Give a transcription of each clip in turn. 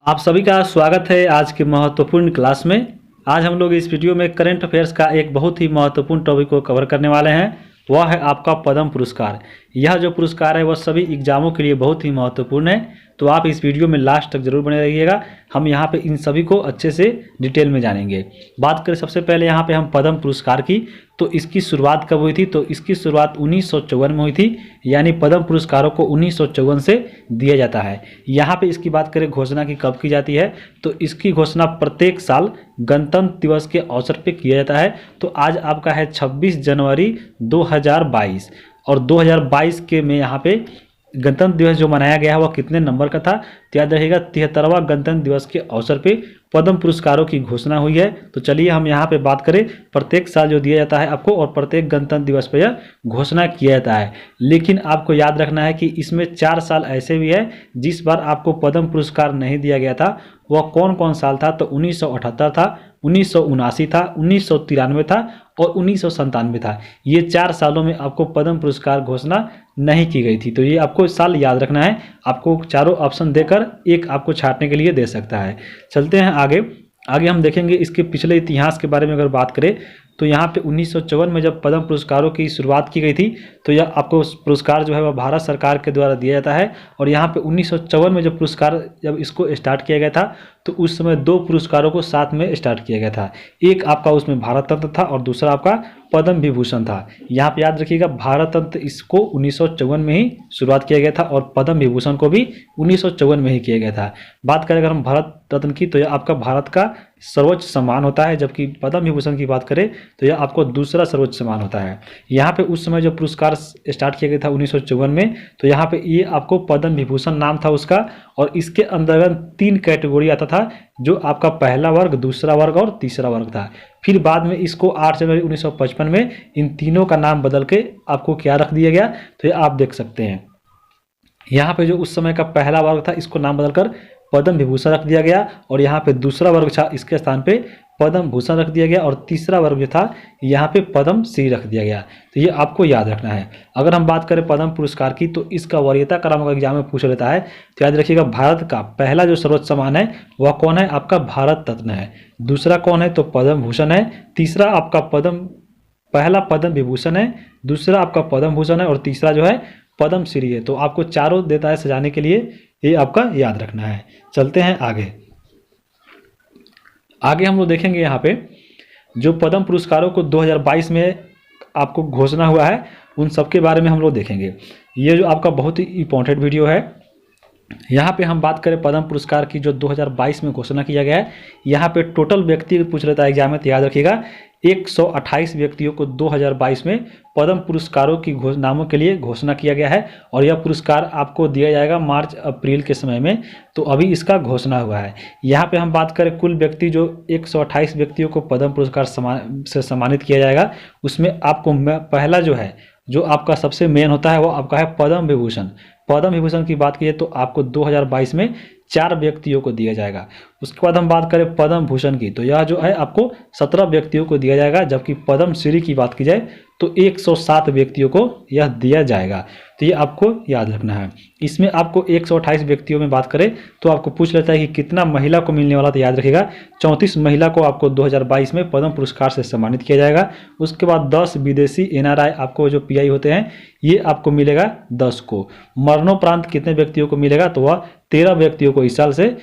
आप सभी का स्वागत है आज की महत्वपूर्ण क्लास में। आज हम लोग इस वीडियो में करंट अफेयर्स का एक बहुत ही महत्वपूर्ण टॉपिक को कवर करने वाले हैं। वह है आपका पद्म पुरस्कार। यह जो पुरस्कार है वह सभी एग्जामों के लिए बहुत ही महत्वपूर्ण है, तो आप इस वीडियो में लास्ट तक जरूर बने रहिएगा। हम यहाँ पे इन सभी को अच्छे से डिटेल में जानेंगे। बात करें सबसे पहले यहाँ पे हम पद्म पुरस्कार की, तो इसकी शुरुआत कब हुई थी? तो इसकी शुरुआत 1954 में हुई थी, यानी पद्म पुरस्कारों को 1954 से दिया जाता है। यहाँ पे इसकी बात करें घोषणा की कब की जाती है, तो इसकी घोषणा प्रत्येक साल गणतंत्र दिवस के अवसर पे किया जाता है। तो आज आपका है 26 जनवरी 2022 और 2022 के में यहाँ पे गणतंत्र दिवस जो मनाया गया है वह कितने नंबर का था? तो याद रखिएगा 73वां गणतंत्र दिवस के अवसर पे पद्म पुरस्कारों की घोषणा हुई है। तो चलिए हम यहाँ पे बात करें, प्रत्येक साल जो दिया जाता है आपको और प्रत्येक गणतंत्र दिवस पर यह घोषणा किया जाता है। लेकिन आपको याद रखना है कि इसमें 4 साल ऐसे भी है जिस बार आपको पद्म पुरस्कार नहीं दिया गया था। वह कौन कौन साल था? तो 1978 था, 1979 था, 1993 था और 1997 था। ये 4 सालों में आपको पद्म पुरस्कार घोषणा नहीं की गई थी। तो ये आपको साल याद रखना है। आपको चारों ऑप्शन देकर एक आपको छांटने के लिए दे सकता है। चलते हैं आगे हम देखेंगे इसके पिछले इतिहास के बारे में। अगर बात करें तो यहाँ पे 1954 में जब पद्म पुरस्कारों की शुरुआत की गई थी, तो यह आपको पुरस्कार जो है वह भारत सरकार के द्वारा दिया जाता है। और यहाँ पे 1954 में जब इसको स्टार्ट किया गया था, तो उस समय 2 पुरस्कारों को साथ में स्टार्ट किया गया था। एक आपका उसमें भारत रत्न था और दूसरा आपका पद्म विभूषण था। यहाँ पे याद रखिएगा भारत रत्न इसको 1954 में ही शुरुआत किया गया था और पद्म विभूषण को भी 1954 में ही किया गया था। बात करें अगर हम भारत रत्न की, तो यह आपका भारत का सर्वोच्च सम्मान होता है, जबकि पद्म विभूषण की बात करें तो यह आपको दूसरा सर्वोच्च सम्मान होता है। यहाँ पे उस समय जो पुरस्कार स्टार्ट किया गया था 1954 में, तो यहाँ पे ये आपको पद्म विभूषण नाम था उसका। और इसके अंतर्गत 3 कैटेगरी आता था, जो आपका पहला वर्ग, दूसरा वर्ग और तीसरा वर्ग था। फिर बाद में इसको 8 जनवरी 1955 में इन तीनों का नाम बदल के आपको क्या रख दिया गया, तो ये आप देख सकते हैं। यहाँ पे जो उस समय का पहला वर्ग था इसको नाम बदलकर पद्म विभूषण रख दिया गया, और यहाँ पे दूसरा वर्ग था इसके स्थान पे पद्म भूषण रख दिया गया, और तीसरा वर्ग जो था यहाँ पे पद्म श्री रख दिया गया। तो ये आपको याद रखना है। अगर हम बात करें पद्म पुरस्कार की, तो इसका वरीयता क्रम अगर एग्जाम में पूछ लेता है तो याद रखिएगा भारत का पहला जो सर्वोच्च सम्मान है वह कौन है? आपका भारत रत्न है। दूसरा कौन है? तो पद्म भूषण है। तीसरा आपका पहला पद्म विभूषण है, दूसरा आपका पद्म भूषण है और तीसरा जो है पद्म श्री है। तो आपको चारों देता है सजाने के लिए, ये आपका याद रखना है। चलते हैं आगे हम लोग देखेंगे यहाँ पे जो पद्म पुरस्कारों को 2022 में आपको घोषणा हुआ है उन सब के बारे में हम लोग देखेंगे। ये जो आपका बहुत ही इंपॉर्टेंट वीडियो है। यहाँ पे हम बात करें पद्म पुरस्कार की जो 2022 में घोषणा किया गया है, यहाँ पे टोटल व्यक्ति पूछ लेता है एग्जाम में, तो याद रखिएगा 128 व्यक्तियों को 2022 में पद्म पुरस्कारों की नामों के लिए घोषणा किया गया है। और यह पुरस्कार आपको दिया जाएगा मार्च अप्रैल के समय में। तो अभी इसका घोषणा हुआ है। यहाँ पे हम बात करें कुल व्यक्ति जो 128 व्यक्तियों को पद्म पुरस्कार से सम्मानित किया जाएगा, उसमें आपको पहला जो है, जो आपका सबसे मेन होता है वो आपका है पद्म विभूषण। पद्म विभूषण की बात कीजिए तो आपको 2022 में 4 व्यक्तियों को दिया जाएगा। उसके बाद हम बात करें पद्म भूषण की, तो यह जो है आपको 17 व्यक्तियों को दिया जाएगा, जबकि पद्म श्री की बात की जाए तो 107 व्यक्तियों को यह दिया जाएगा। तो ये आपको याद रखना है। इसमें आपको 128 व्यक्तियों में बात करें तो आपको पूछ लेता है कि कितना महिला को मिलने वाला, तो याद रखिएगा 34 महिला को आपको 2022 में पद्म पुरस्कार से सम्मानित किया जाएगा। उसके बाद 10 विदेशी NRI आपको जो PI होते हैं ये आपको मिलेगा 10 को। मरणोपरांत कितने व्यक्तियों को मिलेगा, तो वह 13 व्यक्तियों को इस साल से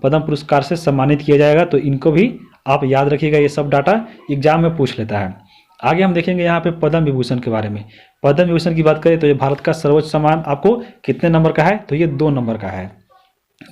पद्म पुरस्कार से सम्मानित किया जाएगा। तो इनको भी आप याद रखिएगा, ये सब डाटा एग्जाम में पूछ लेता है। आगे हम देखेंगे यहाँ पे पद्म विभूषण के बारे में। पद्म विभूषण की बात करें तो ये भारत का सर्वोच्च सम्मान आपको कितने नंबर का है, तो ये 2 नंबर का है।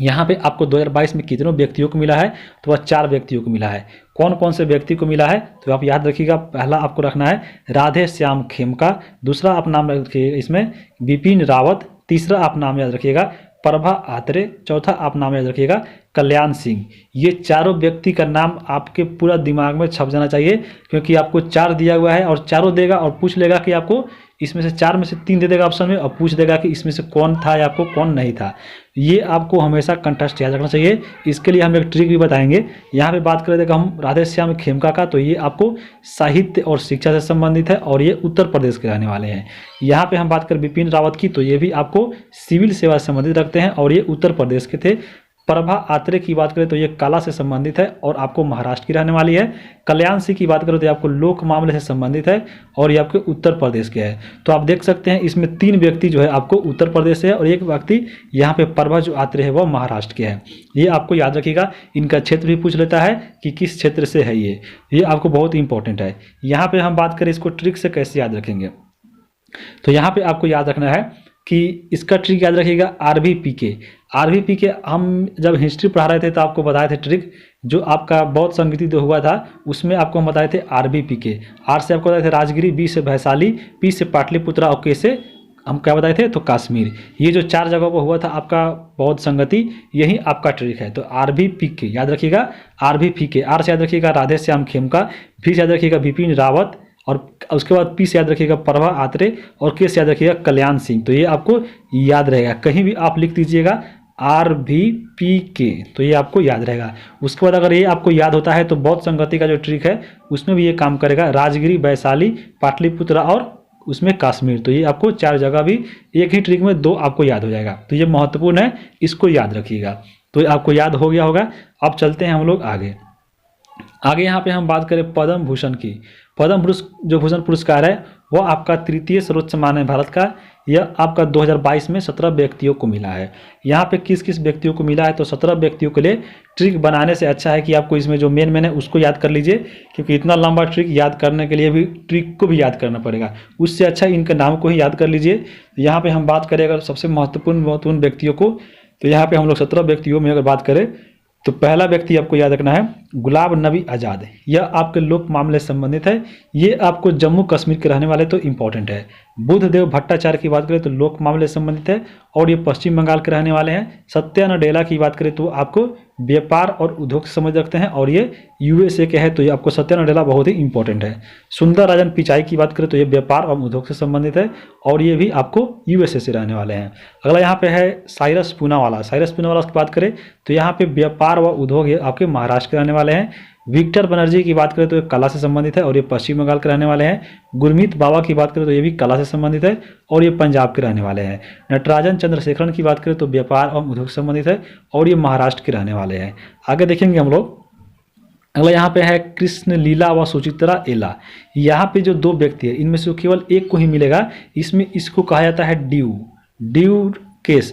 यहाँ पे आपको 2022 में कितनों व्यक्तियों को मिला है, तो वह 4 व्यक्तियों को मिला है। कौन कौन से व्यक्ति को मिला है, तो आप याद रखिएगा। पहला आपको रखना है राधे श्याम खेमका, दूसरा आप नाम रखिएगा इसमें बिपिन रावत, तीसरा आप नाम याद रखिएगा प्रभा आत्रे, चौथा आप नाम याद रखिएगा कल्याण सिंह। ये चारों व्यक्ति का नाम आपके पूरा दिमाग में छप जाना चाहिए, क्योंकि आपको 4 दिया हुआ है और चारों देगा और पूछ लेगा कि आपको इसमें से 4 में से 3 दे देगा ऑप्शन में, और पूछ देगा कि इसमें से कौन था या आपको कौन नहीं था। ये आपको हमेशा कंटेस्ट याद रखना चाहिए। इसके लिए हम एक ट्रिक भी बताएंगे। यहाँ पे बात करें देखो हम राधे श्याम खेमका का, तो ये आपको साहित्य और शिक्षा से संबंधित है और ये उत्तर प्रदेश के रहने वाले हैं। यहाँ पे हम बात करें बिपिन रावत की, तो ये भी आपको सिविल सेवा से संबंधित रखते हैं और ये उत्तर प्रदेश के थे। प्रभा आत्रे की बात करें तो ये कला से संबंधित है और आपको महाराष्ट्र की रहने वाली है। कल्याण सिंह की बात करें तो ये आपको लोक मामले से संबंधित है और ये आपके उत्तर प्रदेश के है। तो आप देख सकते हैं इसमें 3 व्यक्ति जो है आपको उत्तर प्रदेश से है और एक व्यक्ति यहाँ पे प्रभा जो आत्रे है वह महाराष्ट्र के है। ये आपको याद रखिएगा। इनका क्षेत्र भी पूछ लेता है कि किस क्षेत्र से है ये आपको बहुत इंपॉर्टेंट है। यहाँ पे हम बात करें इसको ट्रिक से कैसे याद रखेंगे, तो यहाँ पे आपको याद रखना है कि इसका ट्रिक याद रखिएगा आरबीपी के हम जब हिस्ट्री पढ़ा रहे थे तो आपको बताए थे ट्रिक, जो आपका बौद्ध संगीति जो हुआ था उसमें आपको हम बताए थे आरबीपी के। आर से आपको बताए थे राजगिरी, बी से वैशाली, पी से पाटलिपुत्रा और के से हम क्या बताए थे तो कश्मीर। ये जो 4 जगहों पर हुआ था आपका बौद्ध संगति, यही आपका ट्रिक है। तो आरबीपी के याद रखिएगा, आरबीपी के। आर से याद रखिएगा राधे श्याम खेमका, भी से याद रखिएगा बिपिन रावत और उसके बाद पी से याद रखिएगा प्रभा आत्रे और के से याद रखिएगा कल्याण सिंह। तो ये आपको याद रहेगा, कहीं भी आप लिख दीजिएगा आरबीपी के, तो ये आपको याद रहेगा। उसके बाद अगर ये आपको याद होता है तो बौद्ध संगति का जो ट्रिक है उसमें भी ये काम करेगा, राजगिरी, वैशाली, पाटलिपुत्रा और उसमें कश्मीर। तो ये आपको 4 जगह भी एक ही ट्रिक में 2 आपको याद हो जाएगा। तो ये महत्वपूर्ण है, इसको याद रखिएगा। तो आपको याद हो गया होगा। अब चलते हैं हम लोग आगे। यहाँ पे हम बात करें पद्म भूषण की। पद्म भूषण पुरस्कार है वह आपका 3य सर्वोच्च सम्मान है भारत का। यह आपका 2022 में 17 व्यक्तियों को मिला है। यहाँ पे किस किस व्यक्तियों को मिला है तो 17 व्यक्तियों के लिए ट्रिक बनाने से अच्छा है कि आपको इसमें जो मेन है उसको याद कर लीजिए, क्योंकि इतना लंबा ट्रिक याद करने के लिए भी ट्रिक को भी याद करना पड़ेगा। उससे अच्छा इनके नाम को ही याद कर लीजिए। यहाँ पे हम बात करें अगर सबसे महत्वपूर्ण व्यक्तियों को, तो यहाँ पे हम लोग 17 व्यक्तियों में अगर बात करें तो पहला व्यक्ति आपको याद रखना है गुलाब नबी आज़ाद। यह आपके लोक मामले से संबंधित है। ये आपको जम्मू कश्मीर के रहने वाले तो इंपॉर्टेंट है। बुद्धदेव भट्टाचार्य की बात करें तो लोक मामले से संबंधित है और ये पश्चिम बंगाल के रहने वाले हैं। सत्या नडेला की बात करें तो आपको व्यापार और उद्योग से समझ रखते हैं और ये यूएसए के है, तो ये आपको सत्या नडेला बहुत ही इंपॉर्टेंट है। सुंदर राजन पिचाई की बात करें तो ये व्यापार और उद्योग से संबंधित है और ये भी आपको यूएसए से रहने वाले हैं। अगला यहाँ पे है साइरस पूनावाला की बात करें तो यहाँ पे व्यापार व उद्योग ये आपके महाराष्ट्र के रहने वाले हैं। विक्टर बनर्जी की बात करें तो ये कला से संबंधित है और ये पश्चिम बंगाल के रहने वाले हैं। गुरमीत बाबा की बात करें तो ये भी कला से संबंधित है और ये पंजाब के रहने वाले हैं। नटराजन चंद्रशेखरन की बात करें तो व्यापार और उद्योग से संबंधित है और ये महाराष्ट्र के रहने वाले हैं। आगे देखेंगे हम लोग। अगला यहाँ पे है कृष्ण लीला व सुचित्रा एला। यहाँ पे जो 2 व्यक्ति है इनमें से केवल एक को ही मिलेगा। इसमें इसको कहा जाता है ड्यू केस।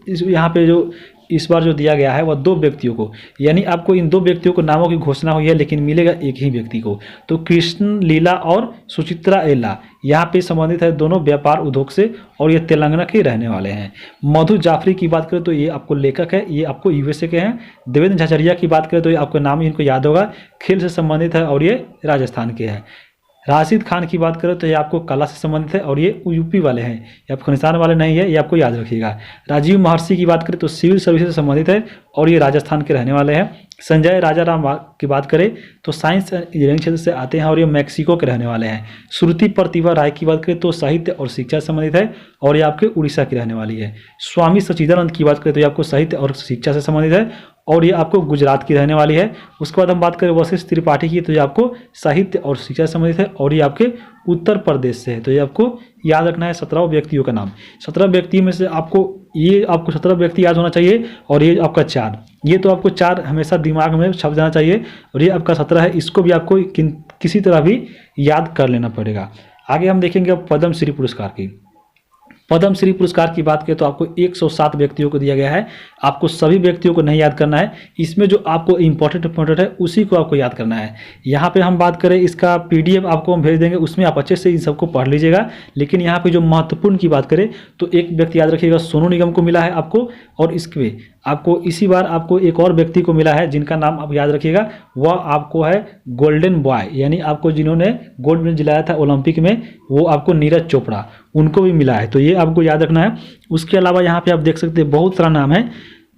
यहाँ पे जो इस बार जो दिया गया है वह 2 व्यक्तियों को, यानी आपको इन 2 व्यक्तियों को नामों की घोषणा हुई है लेकिन मिलेगा एक ही व्यक्ति को। तो कृष्ण लीला और सुचित्रा एला यहाँ पे संबंधित है दोनों व्यापार उद्योग से और ये तेलंगाना के रहने वाले हैं। मधु जाफरी की बात करें तो ये आपको लेखक है, ये आपको यूएसए के हैं। देवेंद्र झाझरिया की बात करें तो ये आपको नाम ही इनको याद होगा, खेल से संबंधित है और ये राजस्थान के हैं। राशिद खान की बात करें तो ये आपको कला से संबंधित है और ये यूपी वाले हैं, ये अफगानिस्तान वाले नहीं है, ये आपको याद रखिएगा। राजीव महर्षि की बात करें तो सिविल सर्विस से संबंधित है और ये राजस्थान के रहने वाले हैं। संजय राजाराम की बात करें तो साइंस इंजीनियरिंग क्षेत्र से आते हैं और ये मैक्सिको के रहने वाले हैं। श्रुति प्रतिभा राय की बात करें तो साहित्य और शिक्षा से संबंधित है और ये आपके उड़ीसा की रहने वाली है। स्वामी सच्चिदानंद की बात करें तो ये आपको साहित्य और शिक्षा से संबंधित है और ये आपको गुजरात की रहने वाली है। उसके बाद हम बात करें वशिष्ठ त्रिपाठी की तो ये आपको साहित्य और शिक्षा से संबंधित है और ये आपके उत्तर प्रदेश से है। तो ये आपको याद रखना है 17 व्यक्तियों का नाम। 17 व्यक्ति में से आपको 17 व्यक्ति याद होना चाहिए और ये आपका 4, ये तो आपको 4 हमेशा दिमाग में छप जाना चाहिए और ये आपका 17 है। इसको भी आपको किसी तरह भी याद कर लेना पड़ेगा। आगे हम देखेंगे अब पद्मश्री पुरस्कार की। पद्मश्री पुरस्कार की बात करें तो आपको 107 व्यक्तियों को दिया गया है। आपको सभी व्यक्तियों को नहीं याद करना है, इसमें जो आपको इंपॉर्टेंट है उसी को आपको याद करना है। यहाँ पे हम बात करें इसका PDF आपको हम भेज देंगे, उसमें आप अच्छे से इन सबको पढ़ लीजिएगा। लेकिन यहाँ पे जो महत्वपूर्ण की बात करें तो एक व्यक्ति याद रखिएगा सोनू निगम को मिला है आपको, और इसके आपको इसी बार आपको एक और व्यक्ति को मिला है जिनका नाम आप याद रखिएगा, वह आपको है गोल्डन बॉय, यानी आपको जिन्होंने गोल्ड मेडल दिलाया था ओलंपिक में, वो आपको नीरज चोपड़ा, उनको भी मिला है। तो ये आपको याद रखना है। उसके अलावा यहाँ पे आप देख सकते हैं बहुत सारा नाम है,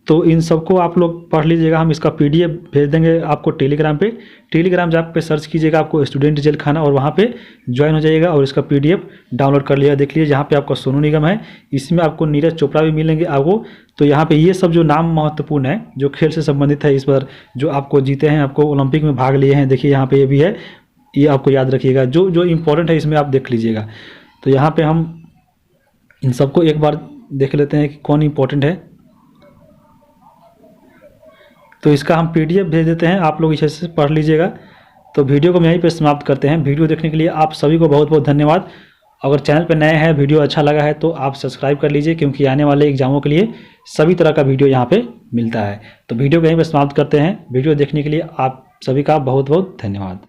तो इन सबको आप लोग पढ़ लीजिएगा। हम इसका PDF भेज देंगे आपको टेलीग्राम पे। टेलीग्राम जब पे सर्च कीजिएगा आपको स्टूडेंट जेल खाना और वहाँ पे ज्वाइन हो जाइएगा और इसका PDF डाउनलोड कर लिया। देख लीजिए जहाँ पे आपका सोनू निगम है, इसमें आपको नीरज चोपड़ा भी मिलेंगे आपको। तो यहाँ पे ये सब जो नाम महत्वपूर्ण है जो खेल से संबंधित है, इस बार जो आपको जीते हैं, आपको ओलंपिक में भाग लिए हैं, देखिए यहाँ पे ये भी है, ये आपको याद रखिएगा। जो जो इम्पोर्टेंट है इसमें आप देख लीजिएगा। तो यहाँ पे हम इन सबको एक बार देख लेते हैं कि कौन इम्पोर्टेंट है। तो इसका हम PDF भेज देते हैं, आप लोग इसे से पढ़ लीजिएगा। तो वीडियो को हम यहीं पे समाप्त करते हैं। वीडियो देखने के लिए आप सभी को बहुत बहुत धन्यवाद। अगर चैनल पर नए हैं, वीडियो अच्छा लगा है तो आप सब्सक्राइब कर लीजिए, क्योंकि आने वाले एग्जामों के लिए सभी तरह का वीडियो यहाँ पे मिलता है। तो वीडियो को यहीं पे समाप्त करते हैं। वीडियो देखने के लिए आप सभी का बहुत बहुत धन्यवाद।